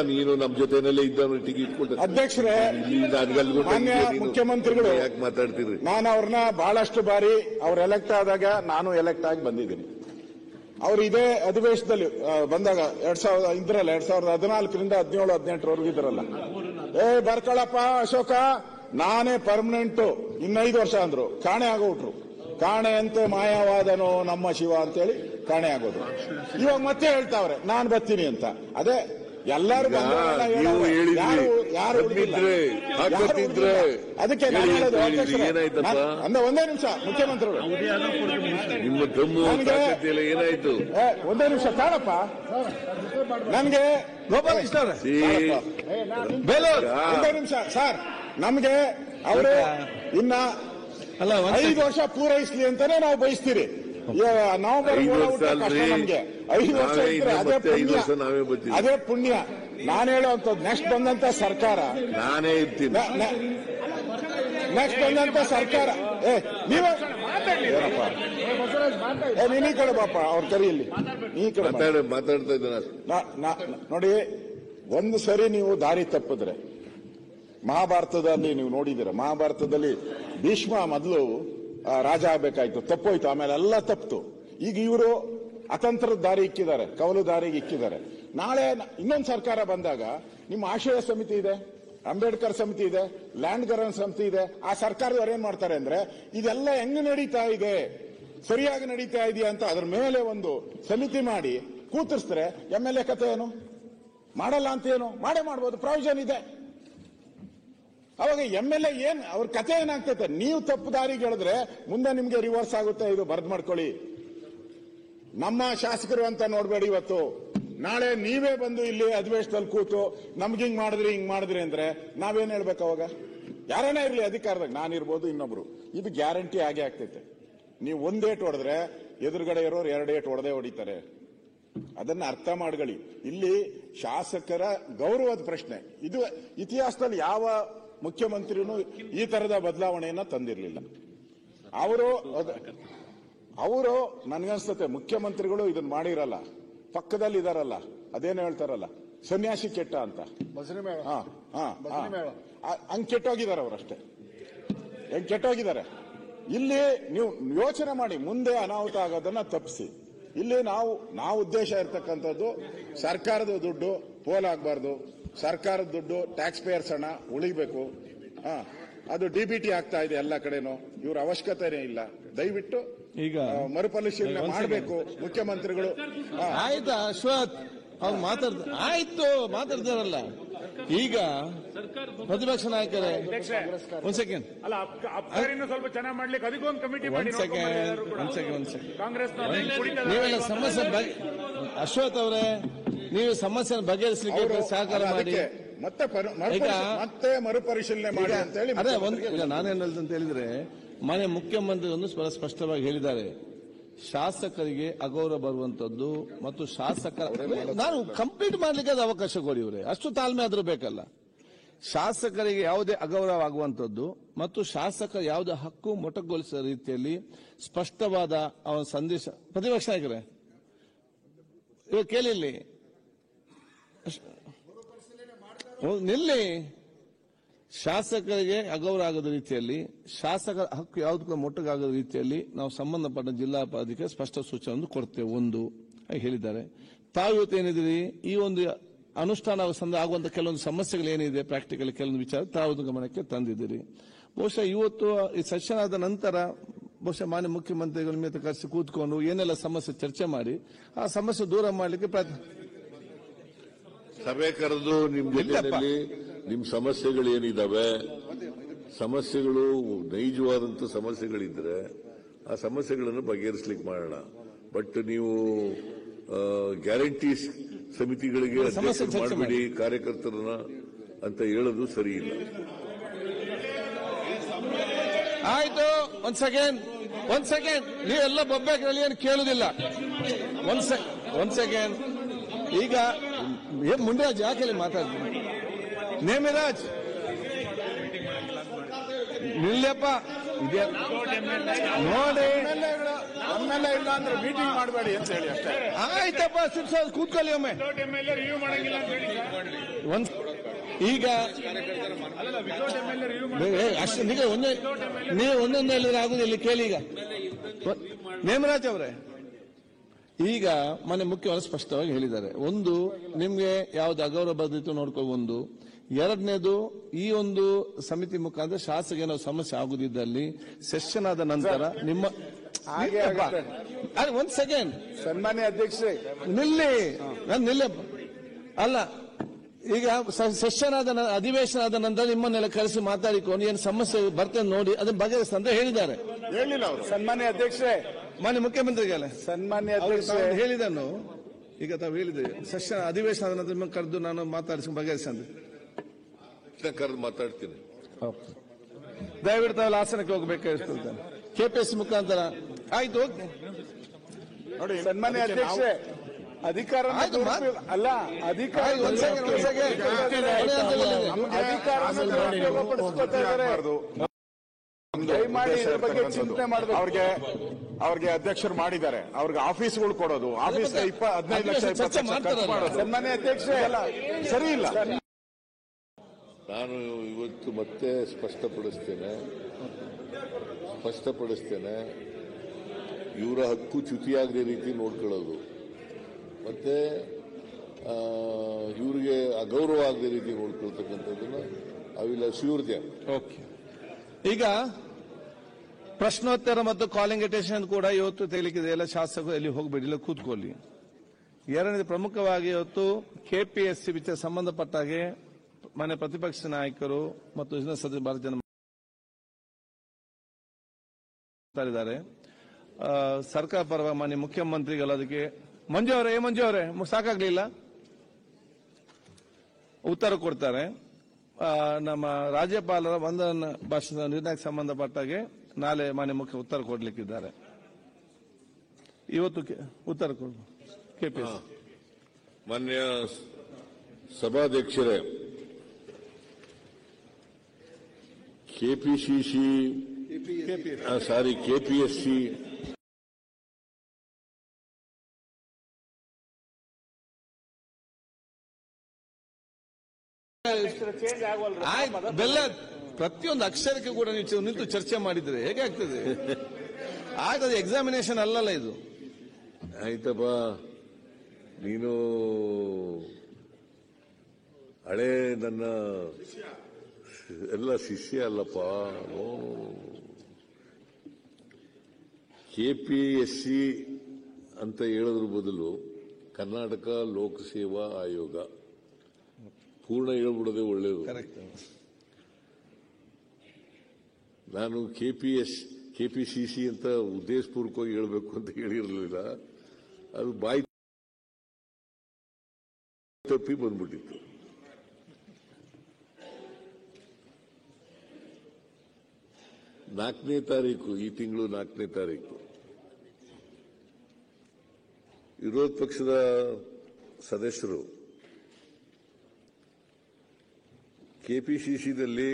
ನೀನು ನಮ್ಮ ಜೊತೆನಲ್ಲೇ ಇದ್ದವನು ಟಿಕೆಟ್ ಕೊಟ್ಟು ಅಧ್ಯಕ್ಷರೇ, ಮಾನ್ಯ ಮುಖ್ಯಮಂತ್ರಿಗಳು ಯಾಕೆ ಮಾತಾಡ್ತೀರಿ? ನಾನು ಅವ್ರನ್ನ ಬಹಳಷ್ಟು ಬಾರಿ ಅವ್ರು ಎಲೆಕ್ಟ್ ಆದಾಗ ನಾನು ಎಲೆಕ್ಟ್ ಆಗಿ ಬಂದಿದ್ದೀನಿ. ಅವ್ರು ಇದೇ ಅಧಿವೇಶನದಲ್ಲಿ ಬಂದಾಗ 2014ರಿಂದ 17-18 ಇದ್ರಲ್ಲ, ಬರ್ಕೊಳಪ್ಪ ಅಶೋಕ, ನಾನೇ ಪರ್ಮನೆಂಟ್ 5 ವರ್ಷ ಅಂದ್ರು. ಕಾಣೆ ಆಗೋಟ್ರು. ಕಾಣೆ ಅಂತೆ ಮಾಯವಾದನೋ ನಮ್ಮ ಶಿವ ಅಂತೇಳಿ ಕಾಣೆ ಆಗೋದು. ಇವಾಗ ಮತ್ತೆ ಹೇಳ್ತಾವ್ರೆ ನಾನು ಬರ್ತೀನಿ ಅಂತ. ಅದೇ ಎಲ್ಲರೂ ಯಾರು ಅದಕ್ಕೆ ನಾನು ಹೇಳೋದು ಅಂದ್ರೆ ಒಂದೇ ನಿಮಿಷ ಮುಖ್ಯಮಂತ್ರಿಗಳು ನಿಮ್ಮ ದಮ್ಮು ಏನಾಯ್ತು? ಒಂದೇ ನಿಮಿಷ ತಾಳಪ್ಪ. ನನ್ಗೆ ಒಂದೇ ನಿಮಿಷ ಸರ್, ನಮ್ಗೆ ಅವರು ಇನ್ನ 5 ವರ್ಷ ಪೂರೈಸ್ಲಿ ಅಂತಾನೆ ನಾವು ಬಯಸ್ತೀರಿ. ನವೆಂಬರ್ ನಮ್ಗೆ 5 ವರ್ಷ ಇದ್ರೆ ಅದೇ ಪುಣ್ಯ. ನಾನು ಹೇಳೋಂಥದ್ದು ನೆಕ್ಸ್ಟ್ ಬಂದಂತ ಸರ್ಕಾರ ನಾನೇ ಇರ್ತೀನಿ. ನೆಕ್ಸ್ಟ್ ಬಂದಂತ ಸರ್ಕಾರ ನೀವೇ ನೀನ್ ಈ ಕಡೆ ಬಾಪ, ಅವ್ರ ಕರಿಯಲ್ಲಿ ಈ ಕಡೆ ಮಾತಾಡ್ತಾ ಇದ್ದಾನೆ. ನೋಡಿ, ಒಂದು ಸರಿ ನೀವು ದಾರಿ ತಪ್ಪಿದ್ರೆ, ಮಹಾಭಾರತದಲ್ಲಿ ನೀವು ನೋಡಿದಿರ, ಮಹಾಭಾರತದಲ್ಲಿ ಭೀಷ್ಮ ಮೊದಲು ರಾಜ ಆಗ್ಬೇಕಾಯ್ತು, ತಪ್ಪೋಯ್ತು, ಆಮೇಲೆ ಎಲ್ಲ ತಪ್ಪಿತು. ಈಗ ಇವರು ಅತಂತ್ರದ ದಾರಿ ಇಕ್ಕಿದ್ದಾರೆ, ಕವಲು ದಾರಿಗೆ ಇಕ್ಕಿದ್ದಾರೆ. ನಾಳೆ ಇನ್ನೊಂದು ಸರ್ಕಾರ ಬಂದಾಗ ನಿಮ್ಮ ಆಶಯ ಸಮಿತಿ ಇದೆ, ಅಂಬೇಡ್ಕರ್ ಸಮಿತಿ ಇದೆ, ಲ್ಯಾಂಡ್ ಗವರ್ನನ್ಸ್ ಸಮಿತಿ ಇದೆ. ಆ ಸರ್ಕಾರದವ್ರು ಏನ್ ಮಾಡ್ತಾರೆ ಅಂದ್ರೆ, ಇದೆಲ್ಲ ಹೆಂಗ್ ನಡೀತಾ ಇದೆ, ಸರಿಯಾಗಿ ನಡೀತಾ ಇದೆಯಾ ಅಂತ ಅದ್ರ ಮೇಲೆ ಒಂದು ಸಮಿತಿ ಮಾಡಿ ಕೂತಿರ್ಸ್ತಾರೆ. MLA ಕತೆ ಏನು? ಮಾಡಲ್ಲ ಅಂತ ಏನು? ಮಾಡೇ ಮಾಡ್ಬೋದು, ಪ್ರಾವಿಷನ್ ಇದೆ. ಅವಾಗ MLA ಏನ್ ಅವ್ರ ಕತೆ ಏನಾಗ್ತೈತೆ? ನೀವು ತಪ್ಪು ದಾರಿಗೆ ಹೇಳಿದ್ರೆ ಮುಂದೆ ನಿಮ್ಗೆ ರಿವರ್ಸ್ ಆಗುತ್ತೆ. ಇದು ಬರ್ದ್ ಮಾಡ್ಕೊಳ್ಳಿ. ನಮ್ಮ ಶಾಸಕರು ಅಂತ ನೋಡ್ಬೇಡಿ. ಇವತ್ತು ನಾಳೆ ನೀವೇ ಬಂದು ಇಲ್ಲಿ ಅಧಿವೇಶನದಲ್ಲಿ ಕೂತು ನಮ್ಗೆ ಹಿಂಗ್ ಮಾಡಿದ್ರಿ ಅಂದ್ರೆ ನಾವೇನ್ ಹೇಳ್ಬೇಕು? ಅವಾಗ ಯಾರನೇ ಇರ್ಲಿ ಅಧಿಕಾರದಾಗ, ನಾನಿರ್ಬೋದು, ಇನ್ನೊಬ್ರು, ಇದು ಗ್ಯಾರಂಟಿ ಆಗೇ ಆಗ್ತೈತೆ. ನೀವು 1 ಏಟ್ ಹೊಡೆದ್ರೆ ಎದುರುಗಡೆ ಇರೋರು 2 ಏಟ್ ಹೊಡೆದೇ ಹೊಡಿತಾರೆ. ಅದನ್ನ ಅರ್ಥ ಮಾಡ್ಕೊಳ್ಳಿ. ಇಲ್ಲಿ ಶಾಸಕರ ಗೌರವದ ಪ್ರಶ್ನೆ. ಇದು ಇತಿಹಾಸದಲ್ಲಿ ಯಾವ ಮುಖ್ಯಮಂತ್ರಿನೂ ಈ ತರದ ಬದಲಾವಣೆಯನ್ನ ತಂದಿರಲಿಲ್ಲ. ಅವರು ನನ್ಗನ್ಸ್ತತೆ ಮುಖ್ಯಮಂತ್ರಿಗಳು ಇದನ್ನ ಮಾಡಿರಲ್ಲ, ಪಕ್ಕದಲ್ಲಿ ಇದಾರಲ್ಲ, ಅದೇನು ಹೇಳ್ತಾರಲ್ಲ, ಸನ್ಯಾಸಿ ಕೆಟ್ಟ ಅಂತ, ಹಂಗ್ ಕೆಟ್ಟೋಗಿದ್ದಾರೆ ಅವರಷ್ಟೇ. ಹೆಂಗ್ ಕೆಟ್ಟೋಗಿದ್ದಾರೆ. ಇಲ್ಲಿ ನೀವು ಯೋಚನೆ ಮಾಡಿ, ಮುಂದೆ ಅನಾಹುತ ಆಗೋದನ್ನ ತಪ್ಪಿಸಿ. ಇಲ್ಲಿ ನಾವು ಉದ್ದೇಶ ಇರ್ತಕ್ಕಂಥದ್ದು ಸರ್ಕಾರದ ದುಡ್ಡು ಪೋಲಾಗಬಾರ್ದು, ಸರ್ಕಾರದ ದುಡ್ಡು ಟ್ಯಾಕ್ಸ್ ಪೇಯರ್ಸ್ ಹಣ ಉಳಿಬೇಕು. ಅದು DBT ಆಗ್ತಾ ಇದೆ ಎಲ್ಲ ಕಡೆನೂ. ಇವ್ರ ಅವಶ್ಯಕತೆನೇ ಇಲ್ಲ. ದಯವಿಟ್ಟು ಈಗ ಮರುಪರಿಶೀಲನೆ ಮಾಡಬೇಕು ಮುಖ್ಯಮಂತ್ರಿಗಳು. ಆಯ್ತಾ ಅಶ್ವಥ್, ಅವ್ರು ಮಾತಾಡ್ತಾರಲ್ಲ. ಈಗ ಪ್ರತಿಪಕ್ಷ ನಾಯಕರೇ ಒಂದ್ ಸೆಕೆಂಡ್, ಸ್ವಲ್ಪ ಚೆನ್ನಾಗಿ ಮಾಡ್ಲಿಕ್ಕೆ ಅದಕ್ಕೊಂದು ಕಮಿಟಿ ಮಾಡಿ. ಕಾಂಗ್ರೆಸ್ ನೀವೆಲ್ಲ ಸಮಸ್ಯೆ ಅಶ್ವಥ್ ಅವರೇ, ನೀವು ಸಮಸ್ಯೆ ಬಗೆಹರಿಸಲಿಕ್ಕೆ ಸಹಕಾರ ಮಾಡಿ, ಮತ್ತೆ ಮರುಪರಿಶೀಲನೆ ಮಾಡಿ ಅಂತ ಹೇಳಿ. ಅದೇ ನಾನೇನ್ ಹೇಳ್ದೆ ಅಂತ ಹೇಳಿದ್ರೆ, ಮಾನ್ಯ ಮುಖ್ಯಮಂತ್ರಿ ಒಂದು ಸ್ಪಷ್ಟವಾಗಿ ಹೇಳಿದ್ದಾರೆ, ಶಾಸಕರಿಗೆ ಅಗೌರವ ಬರುವಂತದ್ದು ಮತ್ತು ನಾನು ಕಂಪ್ಲೀಟ್ ಮಾಡ್ಲಿಕ್ಕೆ ಅದು ಅವಕಾಶ ಕೊಡಿ. ಇವರೇ ಅಷ್ಟು ತಾಳ್ಮೆ ಆದ್ರೂ ಬೇಕಲ್ಲ. ಶಾಸಕರಿಗೆ ಯಾವುದೇ ಅಗೌರವ ಆಗುವಂತದ್ದು ಮತ್ತು ಶಾಸಕರ ಯಾವುದೇ ಹಕ್ಕು ಮೊಟಕುಗೊಳಿಸುವ ರೀತಿಯಲ್ಲಿ ಸ್ಪಷ್ಟವಾದ ಅವನ ಸಂದೇಶ. ಪ್ರತಿಪಕ್ಷ ನಾಯಕರೇ ಇವಾಗ ಕೇಳಿಲ್ಲಿ ನಿಲ್ಲಿ. ಶಾಸಕರಿಗೆ ಅಗೌರವ ಆಗದ ರೀತಿಯಲ್ಲಿ, ಶಾಸಕರ ಹಕ್ಕು ಯಾವುದಕ್ಕೂ ಮೊಟ್ಟಗಾಗದ ರೀತಿಯಲ್ಲಿ ನಾವು ಸಂಬಂಧಪಟ್ಟ ಜಿಲ್ಲಾ ಅಧಿಕಾರಿ ಸ್ಪಷ್ಟ ಸೂಚನೆ ಕೊಡ್ತೇವೆ ಒಂದು ಹೇಳಿದ್ದಾರೆ. ತಾವು ಇವತ್ತು ಏನಿದ್ದೀರಿ, ಈ ಒಂದು ಅನುಷ್ಠಾನ ಆಗುವಂತ ಕೆಲವೊಂದು ಸಮಸ್ಯೆಗಳು ಏನಿದೆ ಪ್ರಾಕ್ಟಿಕಲ್ ಕೆಲವೊಂದು ವಿಚಾರ ತಾವು ಗಮನಕ್ಕೆ ತಂದಿದ್ದೀರಿ. ಬಹುಶಃ ಇವತ್ತು ಈ ಸೆಷನ್ ಆದ ನಂತರ ಬಹುಶಃ ಮಾನ್ಯ ಮುಖ್ಯಮಂತ್ರಿಗಳ ಮೇಲೆ ಕರೆಸಿ ಕೂತ್ಕೊಂಡು ಏನೆಲ್ಲ ಸಮಸ್ಯೆ ಚರ್ಚೆ ಮಾಡಿ ಆ ಸಮಸ್ಯೆ ದೂರ ಮಾಡಲಿಕ್ಕೆ ಪ್ರಯತ್ನ. ಸಭೆ ಕರೆದು ನಿಮ್ ಜೊತೆಯಲ್ಲಿ ನಿಮ್ ಸಮಸ್ಯೆಗಳು ಏನಿದಾವೆ, ಸಮಸ್ಯೆಗಳು ನೈಜವಾದಂತ ಸಮಸ್ಯೆಗಳಿದ್ರೆ ಆ ಸಮಸ್ಯೆಗಳನ್ನು ಬಗೆಹರಿಸಲಿಕ್ಕೆ ಮಾಡೋಣ. ಬಟ್ ನೀವು ಗ್ಯಾರಂಟಿ ಸಮಿತಿಗಳಿಗೆ ಮಾಡಬೇಡಿ ಕಾರ್ಯಕರ್ತರನ್ನ ಅಂತ ಹೇಳೋದು ಸರಿ ಇಲ್ಲ. ಆಯ್ತು, ಒಂದ್ ಸೆಕೆಂಡ್ ನೀವೆಲ್ಲ ಬೊಬ್ಬೆಗಳಲ್ಲಿ ಏನು ಕೇಳುದಿಲ್ಲ. ಒಂದ್ ಸೆಕೆಂಡ್ ಈಗ ಮುಂಡರಾಜ್ ಯಾಕೆ ಮಾತಾಡ್ತೀನಿ? ನೇಮಿರಾಜ್ ನಿಲ್ಲಪ್ಪ. ನೋಡಿ ಇಲ್ಲ ಅಂದ್ರೆ ಮೀಟಿಂಗ್ ಮಾಡಬೇಡಿ ಅಂತ ಹೇಳಿ ಅಷ್ಟೇ. ಆಯ್ತಪ್ಪ, ಕೂತ್ಕೊಳ್ಳಿ ಒಮ್ಮೆ. ರಿವ್ಯೂ ಮಾಡಂಗಿಲ್ಲ ಅಂತ ಹೇಳಿ ಈಗ ಅಷ್ಟು ನೀವು ಒಂದೊಂದು ಹೇಳಿದ್ರೆ ಆಗುದಿಲ್ಲ, ಕೇಳಿ. ಈಗ ನೇಮರಾಜ್ ಅವರೇ, ಈಗ ಮನೆ ಮುಖ್ಯವಾಗಿ ಸ್ಪಷ್ಟವಾಗಿ ಹೇಳಿದ್ದಾರೆ. ಒಂದು, ನಿಮ್ಗೆ ಯಾವ್ದು ಅಗೌರವ ಬದಿತ್ತು ನೋಡ್ಕೋ. ಒಂದು, ಎರಡನೇದು, ಈ ಒಂದು ಸಮಿತಿ ಮುಖಾಂತರ ಶಾಸಕ ಏನೋ ಸಮಸ್ಯೆ ಆಗುದಿದ್ದಲ್ಲಿ ಸೆಷನ್ ಆದ ನಂತರ ನಿಮ್ಮ ಒಂದ್ ಸೆಕೆಂಡ್ ಸನ್ಮಾನ್ಯ ಅಧ್ಯಕ್ಷರೇ ನಿಲ್ಲಿ ಅಲ್ಲ, ಈಗ ಸೆಷನ್ ಆದ ಅಧಿವೇಶನ ಆದ ನಂತರ ನಿಮ್ಮನ್ನೆಲ್ಲ ಕರೆಸಿ ಮಾತಾಡಿಕೊಂಡು ಏನು ಸಮಸ್ಯೆ ಬರ್ತದೆ ನೋಡಿ ಅದನ್ನ ಬಗೆಹರಿಸ ಅಂತ ಹೇಳಿದ್ದಾರೆ. ಹೇಳಿಲ್ಲ ಅವರು. ಸನ್ಮಾನ್ಯ ಅಧ್ಯಕ್ಷರೇ, ಮಾನ್ಯ ಮುಖ್ಯಮಂತ್ರಿಗಳ ಸನ್ಮಾನ್ಯ ಅಧ್ಯಕ್ಷರೇ ಹೇಳಿದನು. ಈಗ ತಾವು ಹೇಳಿದ್ರಿ ಸೆಷನ್ ಅಧಿವೇಶನ ಆದ ನಂತರ ನಿಮ್ಮನ್ನು ಕರೆದು ನಾನು ಮಾತಾಡಿಸಿ ಬಗೆಹರಿಸಂತ ಕರೆದು ಮಾತಾಡ್ತೀನಿ. ದಯವಿಟ್ಟು ತಾವು ಆಸನಕ್ಕೆ ಹೋಗ್ಬೇಕಾಗಿರ್ತದೆ. ಕೆಪಿಎಸ್ ಮುಖಾಂತರ ಆಯ್ತು, ಓಕೆ. ನೋಡಿ ಸನ್ಮಾನ್ಯ ಅಧ್ಯಕ್ಷರೇ, ಅಧಿಕಾರ ಅಲ್ಲ, ಅಧಿಕಾರ ದಯಮಾಡಿ ಇದ್ರ ಬಗ್ಗೆ ಚಿಂತನೆ ಮಾಡಬೇಕು. ಅವ್ರಿಗೆ ಅಧ್ಯಕ್ಷರು ಮಾಡಿದ್ದಾರೆ, ಅವ್ರಿಗೆ ಆಫೀಸ್ಗಳು ಕೊಡೋದು, ಆಫೀಸ್ 15 ಲಕ್ಷ 20 ಲಕ್ಷ ಮಾಡೋದು. ಸನ್ಮಾನ್ಯ ಅಧ್ಯಕ್ಷರೇ ಅಲ್ಲ, ಸರಿ ಇಲ್ಲ. ನಾನು ಇವತ್ತು ಮತ್ತೆ ಸ್ಪಷ್ಟಪಡಿಸ್ತೇನೆ, ಇವರ ಹಕ್ಕು ಚ್ಯುತಿಯಾಗದ ರೀತಿ ನೋಡ್ಕೊಳ್ಳೋದು, ಮತ್ತೆ ಇವರಿಗೆ ಅಗೌರವ ಆಗದ ರೀತಿ ನೋಡ್ಕೊಳ್ತಕ್ಕಂಥದ್ದನ್ನ I will assure them. Okay. ಈಗ ಪ್ರಶ್ನೋತ್ತರ ಮತ್ತು ಕಾಲಿಂಗ್ ಅಟೆನ್ಷನ್ ಕೂಡ ಇವತ್ತು ತೆಗಲಿಕ್ಕಿದೆ. ಎಲ್ಲ ಶಾಸಕರು ಎಲ್ಲಿ ಹೋಗಬೇಡಿಲ್ಲ, ಕೂತ್ಕೊಳ್ಳಿ. ಎರಡನೇದು, ಪ್ರಮುಖವಾಗಿ ಇವತ್ತು ಕೆಪಿಎಸ್ಸಿ ವಿಚಾರ ಸಂಬಂಧಪಟ್ಟಾಗೆ ಮನೆ ಪ್ರತಿಪಕ್ಷ ನಾಯಕರು ಮತ್ತು ಸದಸ್ಯ ಭಾರತ ಜನ ಮಾತಾಡಿದ್ದಾರೆ. ಸರ್ಕಾರ ಪರವಾಗಿ ಮಾನ್ಯ ಮುಖ್ಯಮಂತ್ರಿಗಳು ಅದಕ್ಕೆ ಮಂಜು ಅವರೇ ಸಾಕಾಗ್ಲಿಲ್ಲ, ಉತ್ತರ ಕೊಡ್ತಾರೆ. ನಮ್ಮ ರಾಜ್ಯಪಾಲರ ವಂದನಾ ಭಾಷಣದ ನಿರ್ಣಯಕ್ಕೆ ಸಂಬಂಧಪಟ್ಟಾಗೆ ನಾಳೆ ಮಾನ್ಯ ಮುಖ್ಯ ಉತ್ತರ ಕೊಡ್ಲಿಕ್ಕಿದ್ದಾರೆ. ಇವತ್ತು ಉತ್ತರ ಕೊಡ ಕೆಪಿಎಸ್. ಮಾನ್ಯ ಸಭಾಧ್ಯಕ್ಷರೇ, ಕೆಪಿಎಸ್ಸಿ ಬೆಲ್ಲ ಪ್ರತಿಯೊಂದು ಅಕ್ಷರಕ್ಕೆ ಕೂಡ ನೀವು ನಿಂತು ಚರ್ಚೆ ಮಾಡಿದ್ರೆ ಹೇಗೆ ಆಗ್ತದೆ? ಆಗ್ತದೆ, ಎಕ್ಸಾಮಿನೇಷನ್ ಅಲ್ಲಲ್ಲ ಇದು. ಆಯ್ತಪ್ಪ, ನೀನು ಹಳೆ ನನ್ನ ಎಲ್ಲ ಶಿಷ್ಯ ಅಲ್ಲಪ್ಪ. ಕೆಪಿಎಸ್ಸಿ ಅಂತ ಹೇಳೋದ್ರ ಬದಲು ಕರ್ನಾಟಕ ಲೋಕಸೇವಾ ಆಯೋಗ ಪೂರ್ಣ ಹೇಳ್ಬಿಡೋದೇ ಒಳ್ಳೆಯದು. ನಾನು ಕೆಪಿಸಿಸಿ ಅಂತ ಉದ್ದೇಶಪೂರ್ವಕವಾಗಿ ಹೇಳಬೇಕು ಅಂತ ಹೇಳಿರಲಿಲ್ಲ, ಅದು ಬಾಯಿ ತಪ್ಪಿ ಬಂದ್ಬಿಟ್ಟಿತ್ತು. ಈ ತಿಂಗಳು 4ನೇ ತಾರೀಕು ವಿರೋಧ ಪಕ್ಷದ ಸದಸ್ಯರು ಕೆಪಿಸಿಸಿದಲ್ಲಿ